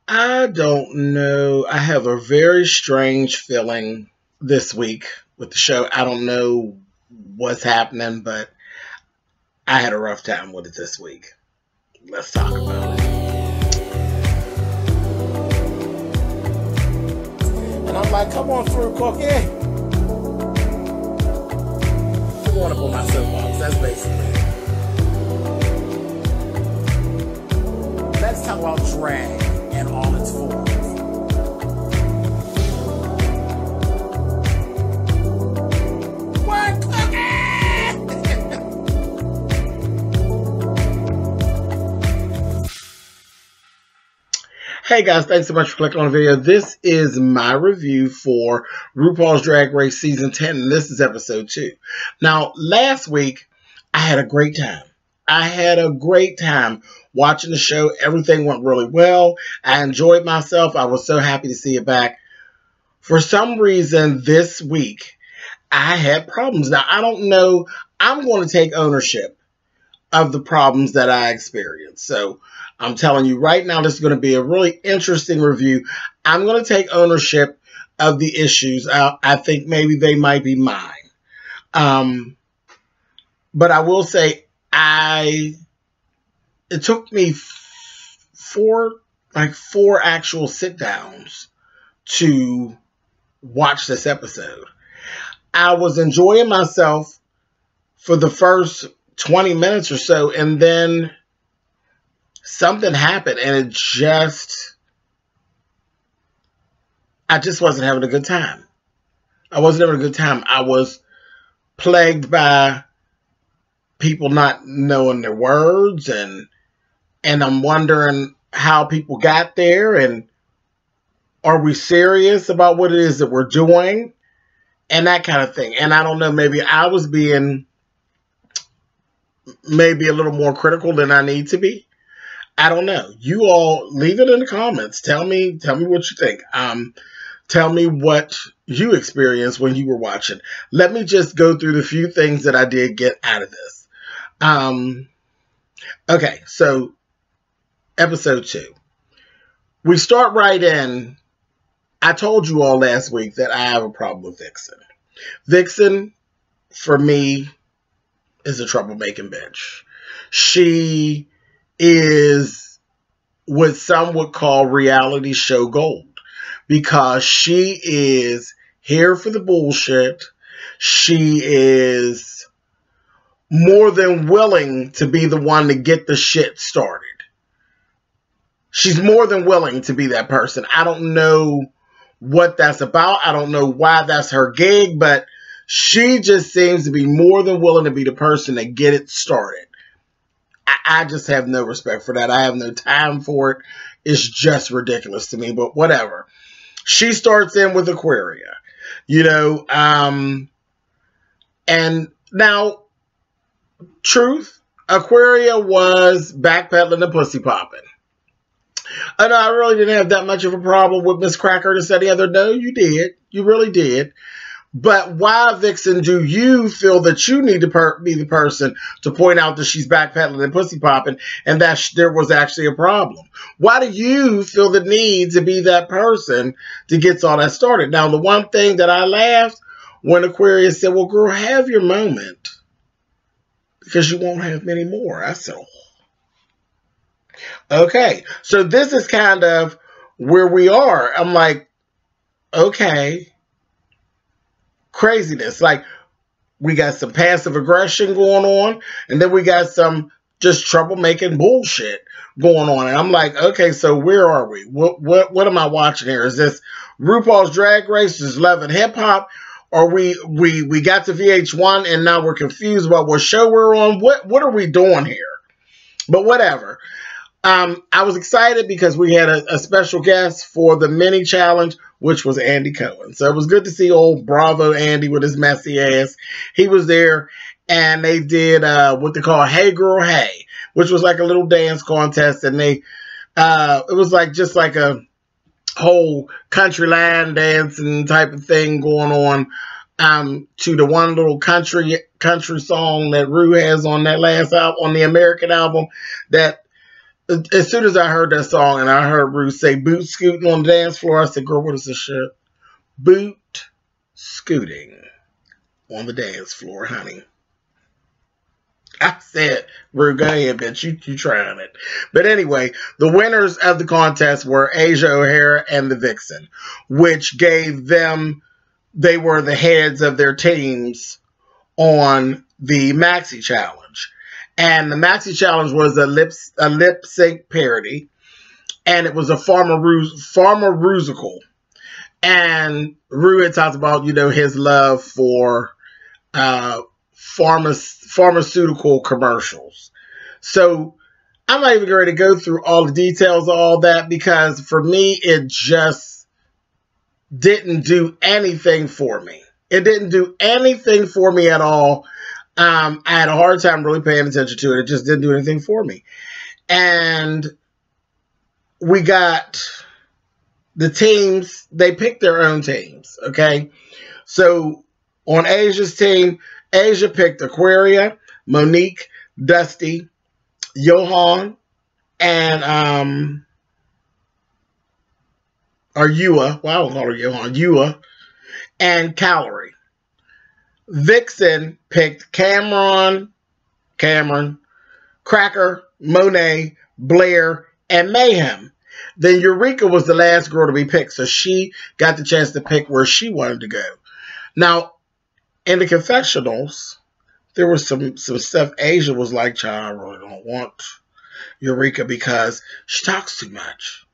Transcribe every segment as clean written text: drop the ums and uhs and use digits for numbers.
I don't know. I have a very strange feeling this week with the show. I don't know what's happening, but I had a rough time with it this week. Let's talk about it. And I'm like, come on through, Cookie. I want to put my soapbox. That's basically it. Let's talk about drag in all its forms. What, Cookie? Hey guys, thanks so much for clicking on the video. This is my review for RuPaul's Drag Race Season 10, and this is episode 2. Now, last week, I had a great time. I had a great time watching the show. Everything went really well. I enjoyed myself. I was so happy to see it back. For some reason, this week, I had problems. Now, I don't know. I'm going to take ownership of the problems that I experienced. So, I'm telling you right now, this is going to be a really interesting review. I'm going to take ownership of the issues. I think maybe they might be mine. But I will say, it took me four actual sit downs to watch this episode. I was enjoying myself for the first 20 minutes or so, and then something happened, and I just wasn't having a good time. I wasn't having a good time. I was plagued by people not knowing their words, and I'm wondering how people got there, and are we serious about what it is that we're doing, and that kind of thing. And I don't know, maybe I was being maybe a little more critical than I need to be. I don't know. You all leave it in the comments. Tell me what you think. Tell me what you experienced when you were watching. Let me just go through the few things that I did get out of this. Okay, so episode 2. We start right in. I told you all last week that I have a problem with Vixen. Vixen, for me, is a troublemaking bitch. She is what some would call reality show gold, because she is here for the bullshit. She is more than willing to be the one to get the shit started. She's more than willing to be that person. I don't know what that's about. I don't know why that's her gig, but she just seems to be more than willing to be the person to get it started. I just have no respect for that. I have no time for it. It's just ridiculous to me, but whatever. She starts in with Aquaria, you know, and now, truth, Aquaria was backpedaling and pussy popping. I know I really didn't have that much of a problem with Miss Cracker to say the other. No, you did. You really did. But why, Vixen, do you feel that you need to be the person to point out that she's backpedaling and pussy popping and that there was actually a problem? Why do you feel the need to be that person to get all that started? Now, the one thing that I laughed when Aquarius said, well, girl, have your moment, because you won't have many more. I said, oh. Okay, so this is kind of where we are. I'm like, okay. Craziness. Like, we got some passive aggression going on, and then we got some just troublemaking bullshit going on. And I'm like, okay, so where are we? What am I watching here? Is this RuPaul's Drag Race? Is Love and Hip Hop? Or we got to VH1 and now we're confused about what show we're on? What are we doing here? But whatever. I was excited because we had a special guest for the mini challenge, which was Andy Cohen. So it was good to see old Bravo Andy with his messy ass. He was there, and they did what they call Hey Girl Hey, which was like a little dance contest, and it was like just like a whole country line dancing type of thing going on to the one little country song that Ru has on that last album, on the American album, that as soon as I heard that song and I heard Ruth say boot scooting on the dance floor, I said, girl, what is this shit? Boot scooting on the dance floor, honey. I said, Ruth, go ahead, bitch. You trying it. But anyway, the winners of the contest were Asia O'Hara and the Vixen, which gave them, they were the heads of their teams on the Maxi Challenge. And the Maxi Challenge was a lip sync parody. And it was a farmer-rusical. And Ru had talked about, you know, his love for pharmaceutical commercials. So I'm not even ready to go through all the details of all that, because for me, it just didn't do anything for me. It didn't do anything for me at all. I had a hard time really paying attention to it. It just didn't do anything for me. And we got the teams, they picked their own teams, okay? So on Asia's team, Asia picked Aquaria, Monique, Dusty, Johan, and or Yua. Well, I don't call her Johan. Yua and Calorie. Vixen picked Cameron, Cracker, Monet, Blair, and Mayhem. Then Eureka was the last girl to be picked, so she got the chance to pick where she wanted to go. Now, in the confessionals, there was some stuff Asia was like, child, I really don't want Eureka because she talks too much.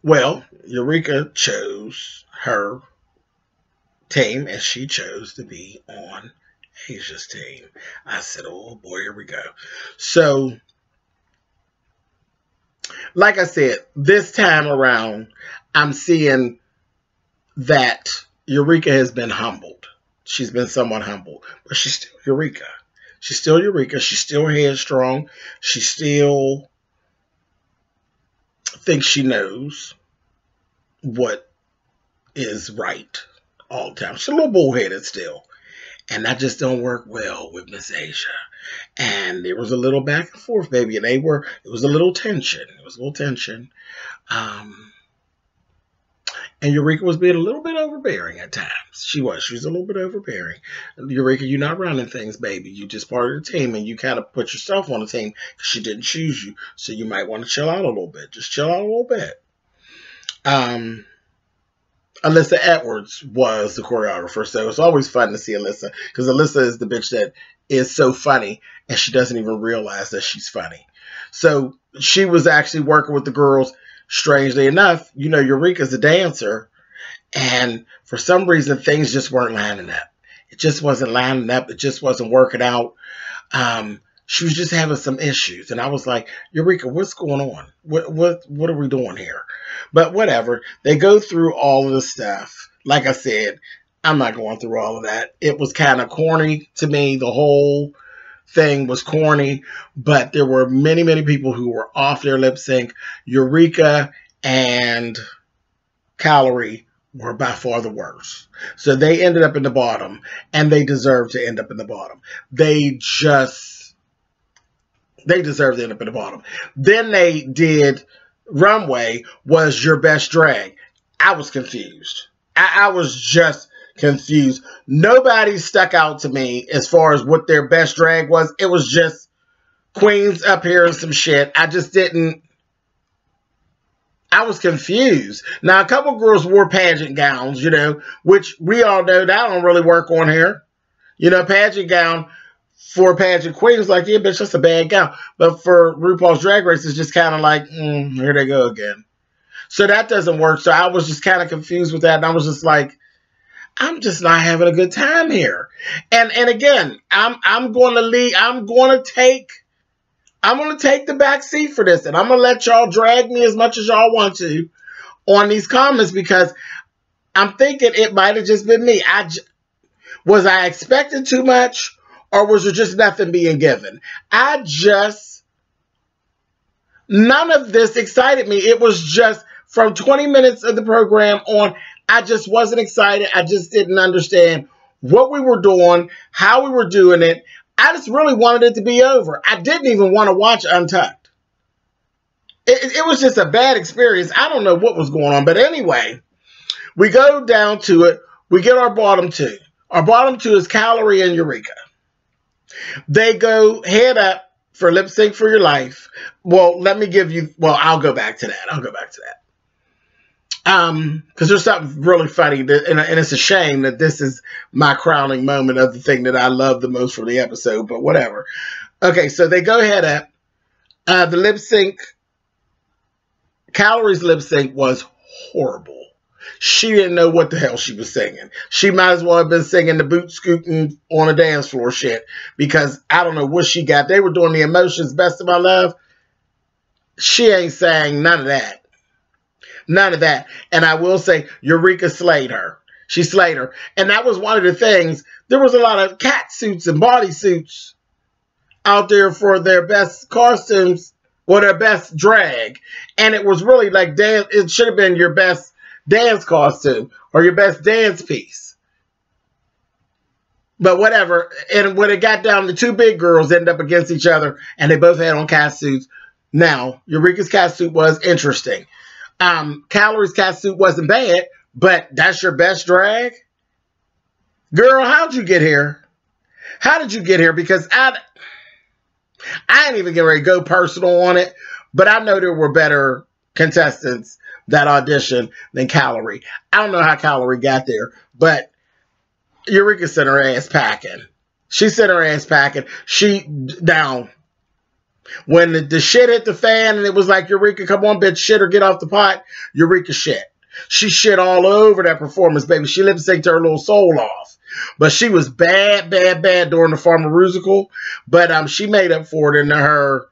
Well, Eureka chose her team, and she chose to be on Asia's team. I said, oh boy, here we go. So, like I said, this time around, I'm seeing that Eureka has been humbled. She's been somewhat humbled, but she's still Eureka. She's still Eureka. She's still headstrong. She still thinks she knows what is right all the time. She's a little bullheaded still. And that just don't work well with Miss Asia. And there was a little back and forth, baby. And it was a little tension. It was a little tension. And Eureka was being a little bit overbearing at times. She was a little bit overbearing. Eureka, you're not running things, baby. You're just part of the team, and you kind of put yourself on the team because she didn't choose you. So you might want to chill out a little bit. Just chill out a little bit. Alyssa Edwards was the choreographer, so it's always fun to see Alyssa, because Alyssa is the bitch that is so funny, and she doesn't even realize that she's funny. So she was actually working with the girls. Strangely enough, you know, Eureka's a dancer, and for some reason, things just weren't lining up. It just wasn't lining up. It just wasn't working out. She was just having some issues, and I was like, Eureka, what's going on? What are we doing here? But whatever. They go through all of the stuff. Like I said, I'm not going through all of that. It was kind of corny to me. The whole thing was corny, but there were many, many people who were off their lip sync. Eureka and Calorie were by far the worst. So they ended up in the bottom, and they deserved to end up in the bottom. They deserved to end up in the bottom. Then they did Runway was your best drag. I was confused. I was just confused. Nobody stuck out to me as far as what their best drag was. It was just queens up here and some shit. I was confused. Now, a couple girls wore pageant gowns, you know, which we all know that don't really work on here. You know, pageant gown for pageant queens, like, yeah, bitch, that's a bad gown. But for RuPaul's Drag Race, it's just kind of like, here they go again. So that doesn't work. So I was just kind of confused with that. And I was just like, I'm just not having a good time here. And again, I'm going to leave. I'm going to take the back seat for this, and I'm going to let y'all drag me as much as y'all want to on these comments, because I'm thinking it might have just been me. Was I expecting too much, or was there just nothing being given? None of this excited me. It was just from 20 minutes of the program on, I just wasn't excited. I just didn't understand what we were doing, how we were doing it. I just really wanted it to be over. I didn't even want to watch Untucked. It was just a bad experience. I don't know what was going on. But anyway, we go down to it. We get our bottom two. Our bottom two is Calorie and Eureka. They go head up for Lip Sync for Your Life. Well, let me give you, well, I'll go back to that. Because there's something really funny, and it's a shame that this is my crowning moment of the thing that I love the most from the episode, but whatever. Okay, so they go head up. The lip sync, Calorie's lip sync was horrible. She didn't know what the hell she was singing. She might as well have been singing the boot scooting on a dance floor shit, because I don't know what she got. They were doing the Emotions, Best of My Love. She ain't sang none of that. None of that. And I will say, Eureka slayed her. She slayed her. And that was one of the things. There was a lot of cat suits and bodysuits out there for their best costumes or their best drag. And it was really like dance. It should have been your best dance costume or your best dance piece. But whatever. And when it got down, the two big girls ended up against each other, and they both had on cat suits. Now, Eureka's cat suit was interesting. Calorie's cat suit wasn't bad, but that's your best drag? Girl, how'd you get here? How did you get here? Because I ain't even getting ready to go personal on it, but I know there were better contestants that auditioned than Calorie. I don't know how Calorie got there, but Eureka sent her ass packing. She sent her ass packing. She down. When the shit hit the fan and it was like, Eureka, come on, bitch, shit or get off the pot, Eureka shit. She shit all over that performance, baby. She lip-synced her little soul off. But she was bad, bad, bad during the Farmer-rusical. But she made up for it in her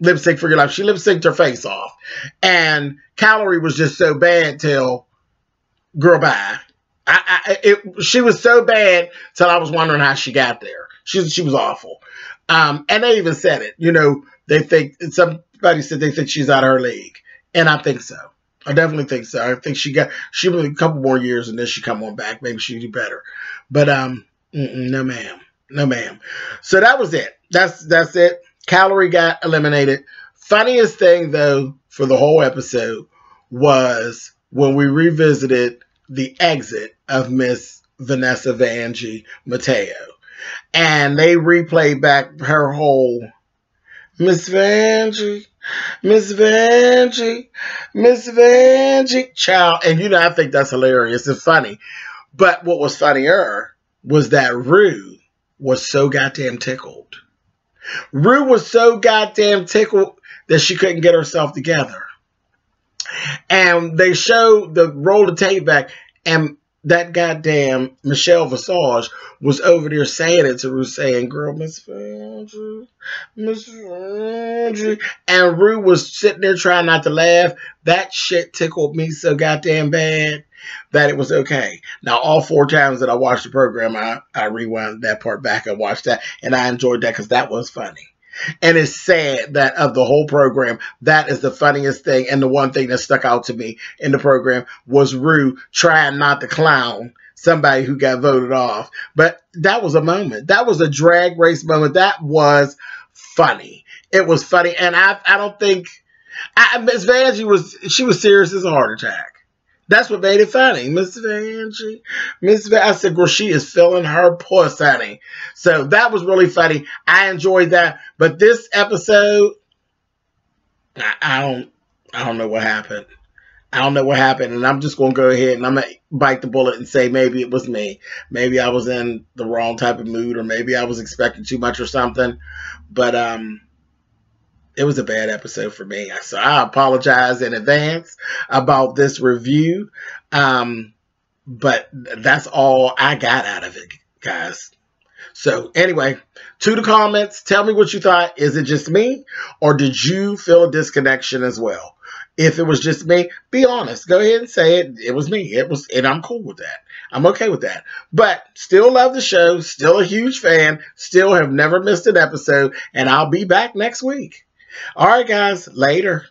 Lip Sync for Your Life. She lip-synced her face off. And Calorie was just so bad till, girl, bye. She was so bad till I was wondering how she got there. She was awful. And they even said it, you know, they think, somebody said they think she's out of her league. And I think so. I definitely think so. I think she was a couple more years and then she come on back. Maybe she'd do better. But, no ma'am. No ma'am. So that was it. That's it. Calorie got eliminated. Funniest thing though, for the whole episode was when we revisited the exit of Miss Vanessa Vangie Mateo. And they replayed back her whole Miss Vangie, Miss Vangie, Miss Vangie, child. And you know, I think that's hilarious and funny. But what was funnier was that Ru was so goddamn tickled. Ru was so goddamn tickled that she couldn't get herself together. And they showed the roll of tape back, and that goddamn Michelle Visage was over there saying it to Ru, saying, girl, Miss Vangie, Miss Vangie. And Ru was sitting there trying not to laugh. That shit tickled me so goddamn bad that it was okay. Now, all 4 times that I watched the program, I rewound that part back and watched that. And I enjoyed that because that was funny. And it's sad that of the whole program, that is the funniest thing. And the one thing that stuck out to me in the program was Ru trying not to clown somebody who got voted off. But that was a moment. That was a drag race moment. That was funny. It was funny. And I don't think Miss Vangie she was serious as a heart attack. That's what made it funny. Miss Vangie. I said, girl, she is feeling her puss, honey. So that was really funny. I enjoyed that. But this episode, I don't know what happened. I don't know what happened. And I'm just going to go ahead and I'm going to bite the bullet and say maybe it was me. Maybe I was in the wrong type of mood, or maybe I was expecting too much or something. But it was a bad episode for me. So I apologize in advance about this review. But that's all I got out of it, guys. So anyway, to the comments, tell me what you thought. Is it just me, or did you feel a disconnection as well? If it was just me, be honest. Go ahead and say it. It was me. And I'm cool with that. I'm okay with that. But still love the show. Still a huge fan. Still have never missed an episode. And I'll be back next week. All right, guys. Later.